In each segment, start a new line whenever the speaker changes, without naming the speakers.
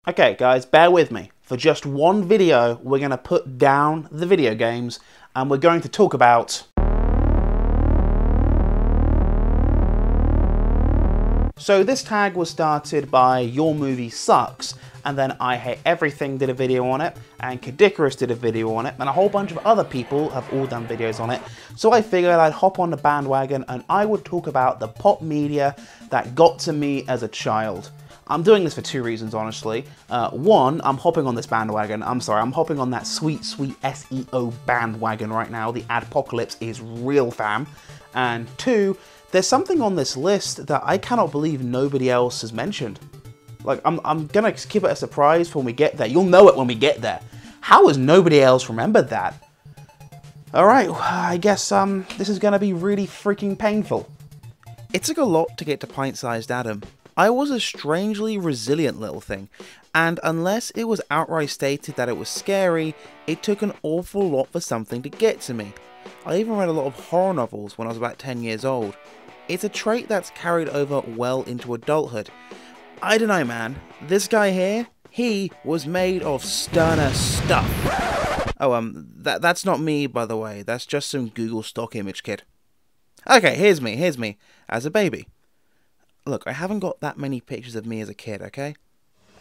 Okay guys, bear with me. For just one video, we're going to put down the video games and we're going to talk about... So this tag was started by Your Movie Sucks, and then I Hate Everything did a video on it, and Kadikarus did a video on it, and a whole bunch of other people have all done videos on it. So I figured I'd hop on the bandwagon and I would talk about the pop media that got to me as a child. I'm doing this for two reasons, honestly. One, I'm hopping on this bandwagon. I'm hopping on that sweet, sweet SEO bandwagon right now. The adpocalypse is real, fam. And two, there's something on this list that I cannot believe nobody else has mentioned. Like, I'm gonna keep it a surprise when we get there. You'll know it when we get there. How has nobody else remembered that? Alright, I guess this is gonna be really freaking painful. It took a lot to get to pint-sized Adam. I was a strangely resilient little thing, and unless it was outright stated that it was scary, it took an awful lot for something to get to me. I even read a lot of horror novels when I was about 10 years old. It's a trait that's carried over well into adulthood. I don't know, man. This guy here, he was made of sterner stuff. Oh, that's not me, by the way. That's just some Google stock image kid. Okay, here's me, as a baby. Look, I haven't got that many pictures of me as a kid, okay?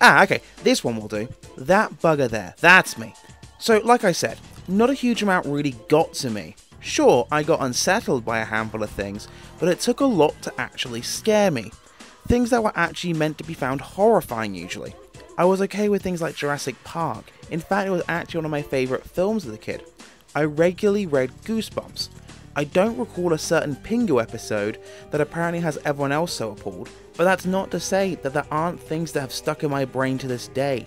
Okay, this one will do. That bugger there, that's me. So, like I said, not a huge amount really got to me. Sure, I got unsettled by a handful of things, but it took a lot to actually scare me. Things that were actually meant to be found horrifying usually. I was okay with things like Jurassic Park. In fact, it was actually one of my favourite films as a kid. I regularly read Goosebumps. I don't recall a certain Pingu episode that apparently has everyone else so appalled, but that's not to say that there aren't things that have stuck in my brain to this day.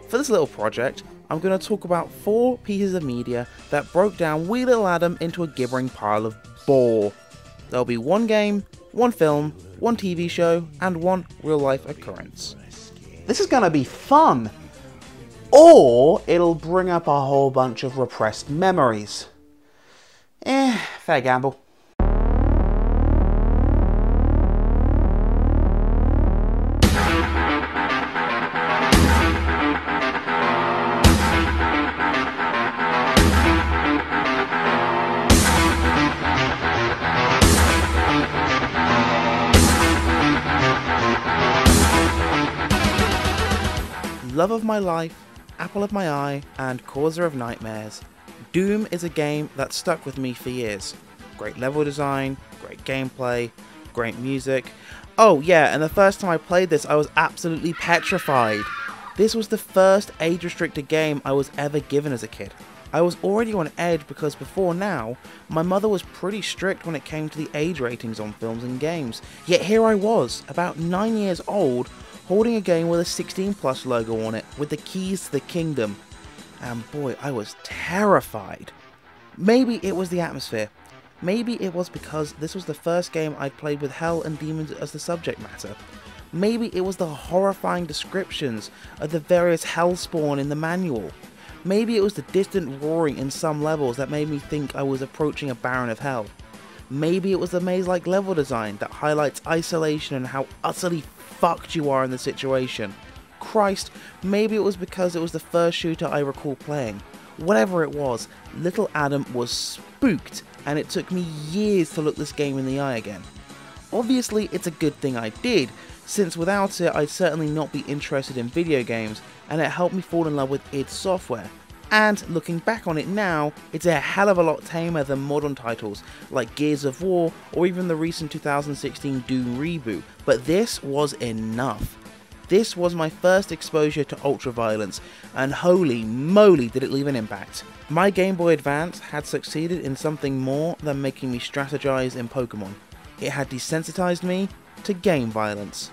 For this little project, I'm going to talk about 4 pieces of media that broke down wee little Adam into a gibbering pile of bore. There'll be one game, one film, one TV show, and one real-life occurrence. This is going to be fun! Or it'll bring up a whole bunch of repressed memories. Fair gamble. Love of my life, apple of my eye, and causer of nightmares. Doom is a game that stuck with me for years. Great level design, great gameplay, great music. Oh yeah, and the first time I played this I was absolutely petrified. This was the first age-restricted game I was ever given as a kid. I was already on edge because before now, my mother was pretty strict when it came to the age ratings on films and games. Yet here I was, about 9 years old, holding a game with a 16+ logo on it, with the keys to the kingdom. And boy, I was terrified. Maybe it was the atmosphere. Maybe it was because this was the first game I'd played with hell and demons as the subject matter. Maybe it was the horrifying descriptions of the various hellspawn in the manual. Maybe it was the distant roaring in some levels that made me think I was approaching a Baron of Hell. Maybe it was the maze-like level design that highlights isolation and how utterly fucked you are in the situation. Christ, maybe it was because it was the first shooter I recall playing. Whatever it was, little Adam was spooked, and it took me years to look this game in the eye again. Obviously, it's a good thing I did, since without it I'd certainly not be interested in video games, and it helped me fall in love with id Software. And looking back on it now, it's a hell of a lot tamer than modern titles like Gears of War or even the recent 2016 Doom reboot, but this was enough. This was my first exposure to ultra-violence, and holy moly did it leave an impact. My Game Boy Advance had succeeded in something more than making me strategize in Pokemon. It had desensitized me to game violence.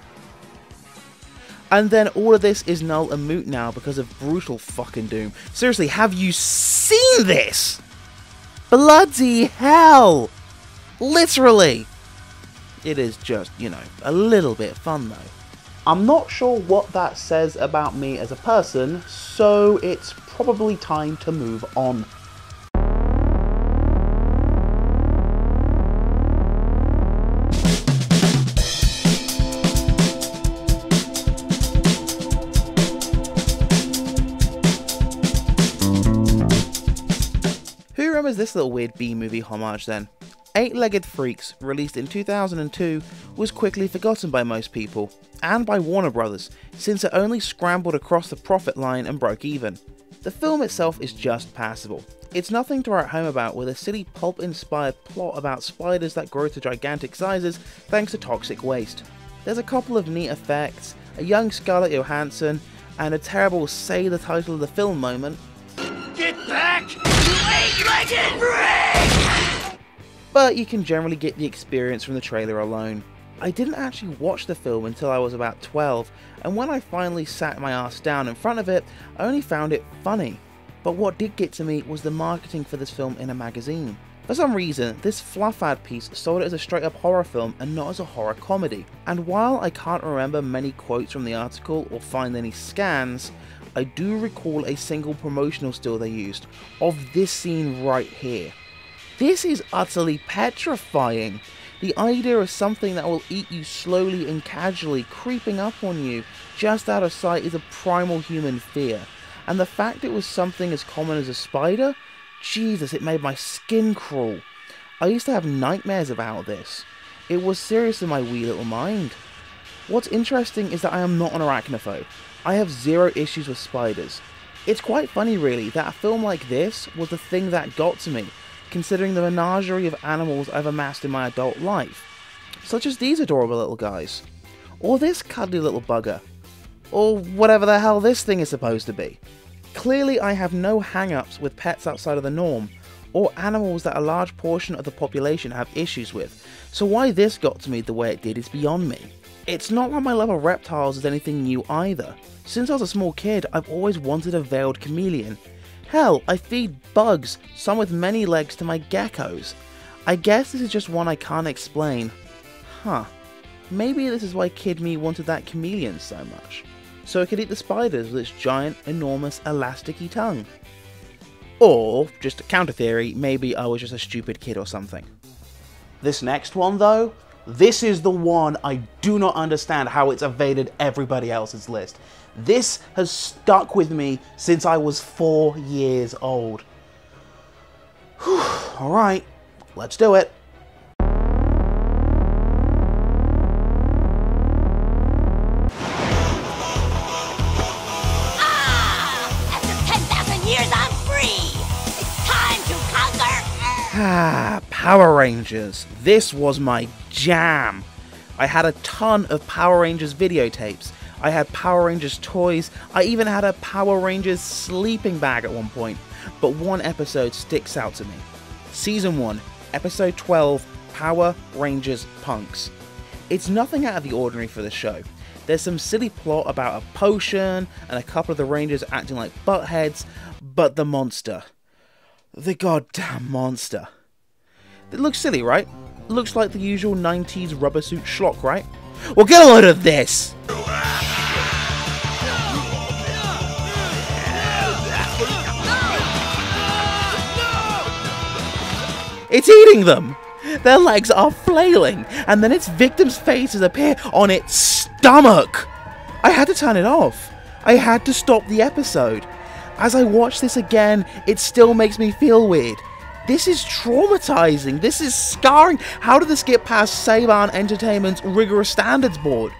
And then all of this is null and moot now because of brutal fucking Doom. Seriously, have you seen this? Bloody hell! Literally! It is just, you know, a little bit fun though. I'm not sure what that says about me as a person, so it's probably time to move on. is this little weird B-movie homage then. Eight-Legged Freaks, released in 2002, was quickly forgotten by most people, and by Warner Brothers, since it only scrambled across the profit line and broke even. The film itself is just passable. It's nothing to write home about, with a silly pulp-inspired plot about spiders that grow to gigantic sizes thanks to toxic waste. There's a couple of neat effects, a young Scarlett Johansson, and a terrible say the title of the film moment. Get back, you eight-legged freak! But you can generally get the experience from the trailer alone. I didn't actually watch the film until I was about 12, and when I finally sat my ass down in front of it, I only found it funny. But what did get to me was the marketing for this film in a magazine. For some reason, this fluff ad piece sold it as a straight up horror film and not as a horror comedy. And while I can't remember many quotes from the article or find any scans, I do recall a single promotional still they used, of this scene right here. This is utterly petrifying. The idea of something that will eat you slowly and casually creeping up on you just out of sight is a primal human fear. And the fact it was something as common as a spider? Jesus, it made my skin crawl. I used to have nightmares about this. It was serious in my wee little mind. What's interesting is that I am not an arachnophobe. I have zero issues with spiders. It's quite funny really that a film like this was the thing that got to me, considering the menagerie of animals I've amassed in my adult life. Such as these adorable little guys. Or this cuddly little bugger. Or whatever the hell this thing is supposed to be. Clearly I have no hang-ups with pets outside of the norm, or animals that a large portion of the population have issues with, so why this got to me the way it did is beyond me. It's not like my love of reptiles is anything new either. Since I was a small kid, I've always wanted a veiled chameleon. Hell, I feed bugs, some with many legs, to my geckos. I guess this is just one I can't explain. Huh. Maybe this is why Kid Me wanted that chameleon so much. So it could eat the spiders with its giant, enormous, elasticy tongue. Or, just a counter theory, maybe I was just a stupid kid or something. This next one though, this is the one I do not understand how it's evaded everybody else's list. This has stuck with me since I was 4 years old. Alright, let's do it. Power Rangers. This was my jam. I had a ton of Power Rangers videotapes. I had Power Rangers toys. I even had a Power Rangers sleeping bag at one point. But one episode sticks out to me. Season 1, Episode 12, Power Rangers Punks. It's nothing out of the ordinary for the show. There's some silly plot about a potion and a couple of the Rangers acting like buttheads, but the monster. The goddamn monster. It looks silly, right? Looks like the usual 90s rubber suit schlock, right? Well, get a load of this! It's eating them! Their legs are flailing, and then its victim's faces appear on its stomach! I had to turn it off. I had to stop the episode. As I watch this again, it still makes me feel weird. This is traumatizing. This is scarring. How did this get past Saban Entertainment's rigorous standards board?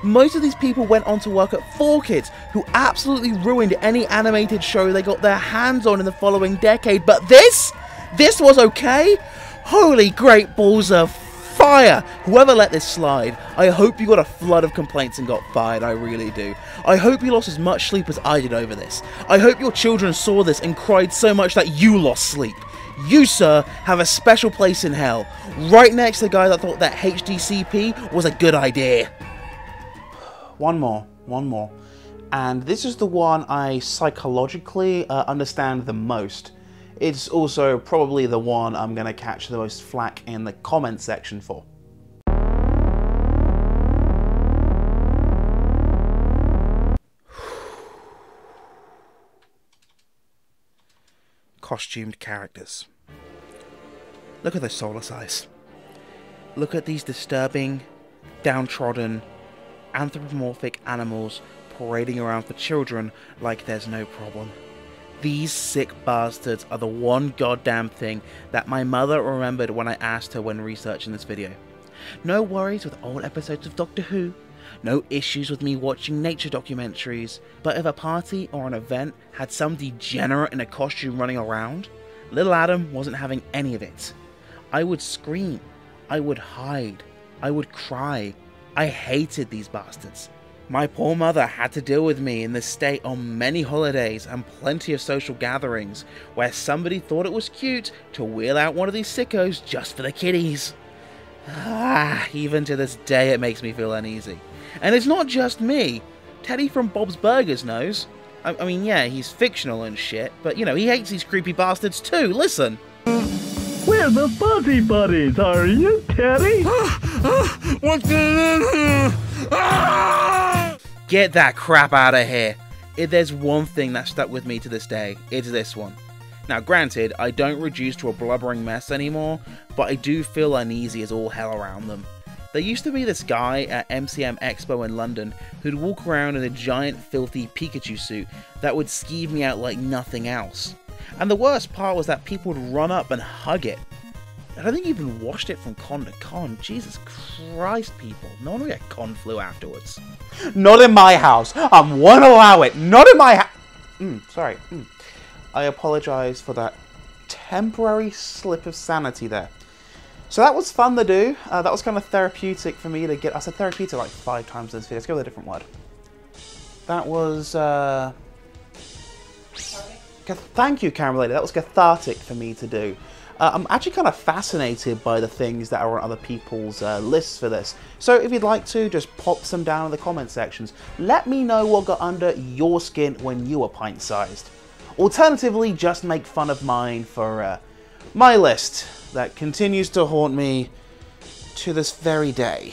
Most of these people went on to work at 4Kids, who absolutely ruined any animated show they got their hands on in the following decade. But this was okay? Holy great balls of fire! Whoever let this slide, I hope you got a flood of complaints and got fired, I really do. I hope you lost as much sleep as I did over this. I hope your children saw this and cried so much that you lost sleep. You, sir, have a special place in hell, right next to the guy that thought that HDCP was a good idea. One more. And this is the one I psychologically understand the most. It's also probably the one I'm going to catch the most flack in the comment section for. Costumed characters. Look at those soulless eyes. Look at these disturbing, downtrodden, anthropomorphic animals parading around for children like there's no problem. These sick bastards are the one goddamn thing that my mother remembered when I asked her when researching this video. No worries with old episodes of Doctor Who, no issues with me watching nature documentaries, but if a party or an event had some degenerate in a costume running around, little Adam wasn't having any of it. I would scream, I would hide, I would cry. I hated these bastards. My poor mother had to deal with me in this state on many holidays and plenty of social gatherings where somebody thought it was cute to wheel out one of these sickos just for the kiddies. Even to this day it makes me feel uneasy. And it's not just me. Teddy from Bob's Burgers knows. I mean, yeah, he's fictional and shit, but you know, he hates these creepy bastards too, listen.
We're the Fuzzy Buddies, are you, Teddy?
What's going on here?
Get that crap out of here. If there's one thing that stuck with me to this day, it's this one. Now granted, I don't reduce to a blubbering mess anymore, but I do feel uneasy as all hell around them. There used to be this guy at MCM Expo in London who'd walk around in a giant filthy Pikachu suit that would skeeve me out like nothing else. And the worst part was that people would run up and hug it. I don't think you even washed it from con to con. Jesus Christ, people. No one will get con flu afterwards. Not in my house. I won't allow it. Not in my sorry. I apologise for that temporary slip of sanity there. So that was fun to do. That was kind of therapeutic for me to get... I said therapeutic like 5 times in this video. Let's go with a different word. That was... Thank you, Camera Lady. That was cathartic for me to do. I'm actually kind of fascinated by the things that are on other people's lists for this. So if you'd like to, just pop some down in the comment sections. Let me know what got under your skin when you were pint-sized. Alternatively, just make fun of mine for my list that continues to haunt me to this very day.